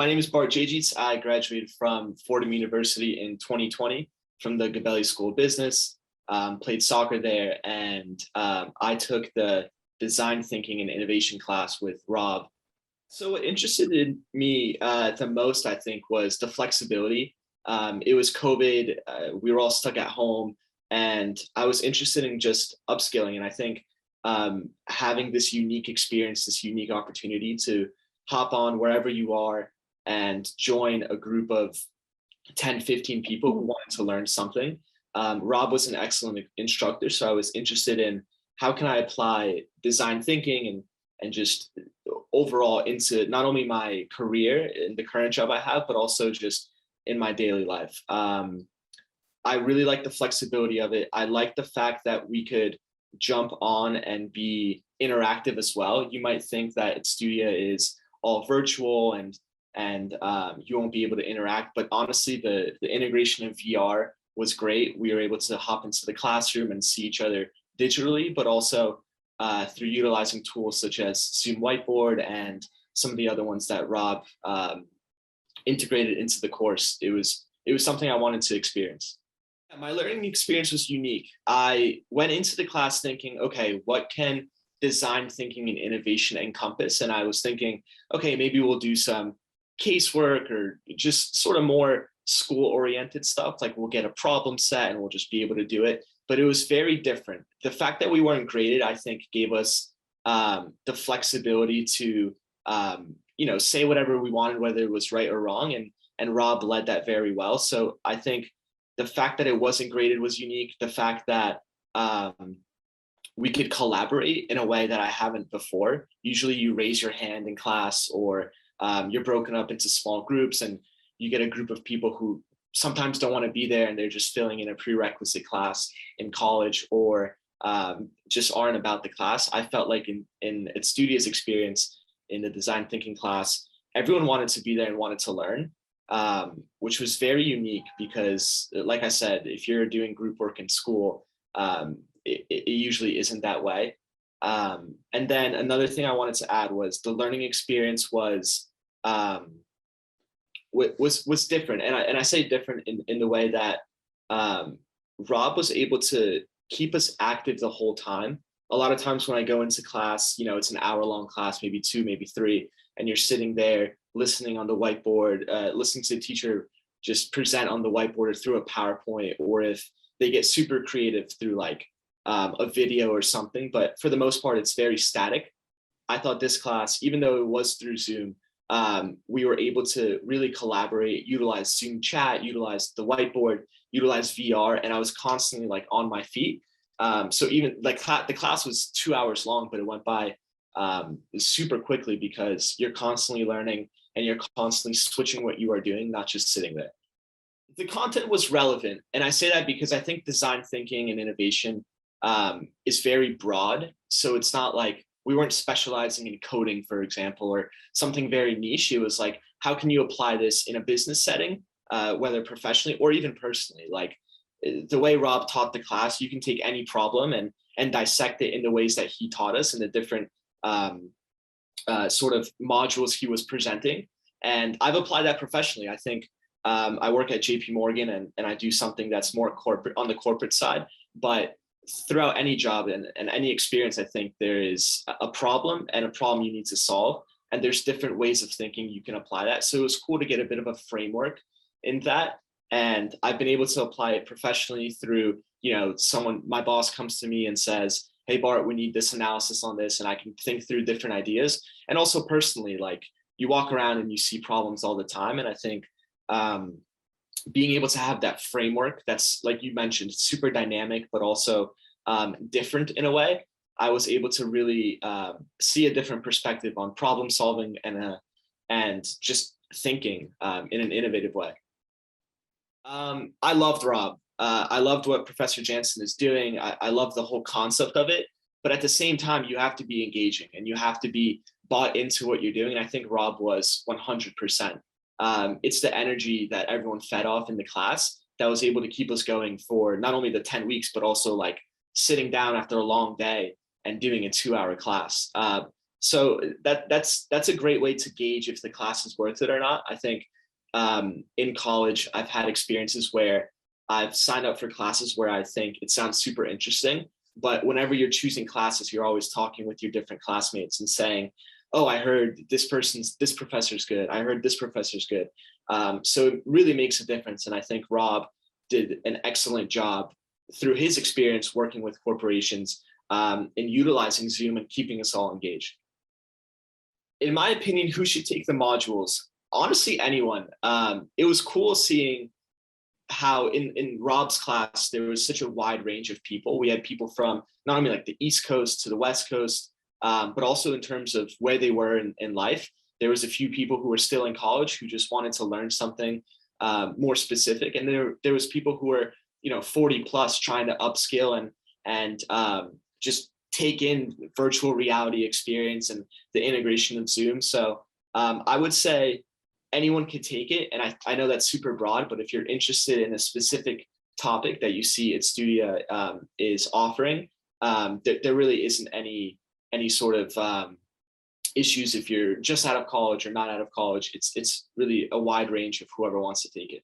My name is Bart Dziedzic. I graduated from Fordham University in 2020 from the Gabelli School of Business, played soccer there, and I took the design thinking and innovation class with Rob. So what interested in me the most, I think, was the flexibility. It was COVID. We were all stuck at home, and I was interested in just upskilling. And I think having this unique experience, this unique opportunity to hop on wherever you are and join a group of 10, 15 people who wanted to learn something. Rob was an excellent instructor, so I was interested in how can I apply design thinking and just overall into not only my career in the current job I have, but also just in my daily life. I really like the flexibility of it. I like the fact that we could jump on and be interactive as well. You might think that Edstutia is all virtual and you won't be able to interact, but honestly, the integration of VR was great. We were able to hop into the classroom and see each other digitally, but also through utilizing tools such as Zoom Whiteboard and some of the other ones that Rob integrated into the course. It was something I wanted to experience. My learning experience was unique. I went into the class thinking, okay, what can design thinking and innovation encompass? And I was thinking, okay, maybe we'll do some casework or just sort of more school-oriented stuff. Like we'll get a problem set and we'll just be able to do it. But it was very different. The fact that we weren't graded, I think, gave us the flexibility to, say whatever we wanted, whether it was right or wrong. And Rob led that very well. So I think the fact that it wasn't graded was unique. The fact that we could collaborate in a way that I haven't before. Usually you raise your hand in class, or you're broken up into small groups and you get a group of people who sometimes don't want to be there and they're just filling in a prerequisite class in college, or just aren't about the class. I felt like in Edstutia's experience in the design thinking class, everyone wanted to be there and wanted to learn, which was very unique because, like I said, if you're doing group work in school, it usually isn't that way. And then another thing I wanted to add was the learning experience was different. And I say different in the way that Rob was able to keep us active the whole time. A lot of times when I go into class, it's an hour-long class, maybe 2, maybe 3, and you're sitting there listening on the whiteboard, listening to the teacher just present on the whiteboard or through a PowerPoint, or if they get super creative through like a video or something. But for the most part, it's very static. I thought this class, even though it was through Zoom, we were able to really collaborate, utilize Zoom chat, utilize the whiteboard, utilize VR, and I was constantly like on my feet. So even like the class was 2 hours long, but it went by super quickly because you're constantly learning and you're constantly switching what you are doing, not just sitting there. The content was relevant, and I say that because I think design thinking and innovation is very broad. So it's not like we weren't specializing in coding, for example, or something very niche. It was like, how can you apply this in a business setting, whether professionally or even personally? Like the way Rob taught the class, you can take any problem and dissect it in the ways that he taught us in the different sort of modules he was presenting. And I've applied that professionally. I think I work at JP Morgan and I do something that's more corporate on the corporate side, but throughout any job and any experience, I think there is a problem and a problem you need to solve. And there's different ways of thinking you can apply that. So it was cool to get a bit of a framework in that. And I've been able to apply it professionally through, my boss comes to me and says, hey, Bart, we need this analysis on this. And I can think through different ideas. And also personally, like you walk around and you see problems all the time. And I think being able to have that framework that's, like you mentioned, super dynamic, but also different in a way, I was able to really see a different perspective on problem solving and just thinking in an innovative way. I loved Rob. I loved what Professor Jansen is doing. I love the whole concept of it, but at the same time, you have to be engaging and you have to be bought into what you're doing. And I think Rob was 100%. It's the energy that everyone fed off in the class that was able to keep us going for not only the 10 weeks, but also like sitting down after a long day and doing a 2-hour class. So that's a great way to gauge if the class is worth it or not. I think in college, I've had experiences where I've signed up for classes where I think it sounds super interesting, but whenever you're choosing classes, you're always talking with your different classmates and saying, oh, I heard this professor's good. I heard this professor's good. So it really makes a difference. And I think Rob did an excellent job through his experience working with corporations in utilizing Zoom and keeping us all engaged. In my opinion, who should take the modules? Honestly, anyone. It was cool seeing how in Rob's class, there was such a wide range of people. We had people from not only like the East Coast to the West Coast, but also in terms of where they were in life. There was a few people who were still in college who just wanted to learn something more specific. And there was people who were, 40 plus trying to upskill and just take in virtual reality experience and the integration of Zoom. So I would say anyone could take it. And I know that's super broad, but if you're interested in a specific topic that you see Edstutia is offering, there really isn't any sort of issues if you're just out of college or not out of college. It's really a wide range of whoever wants to take it.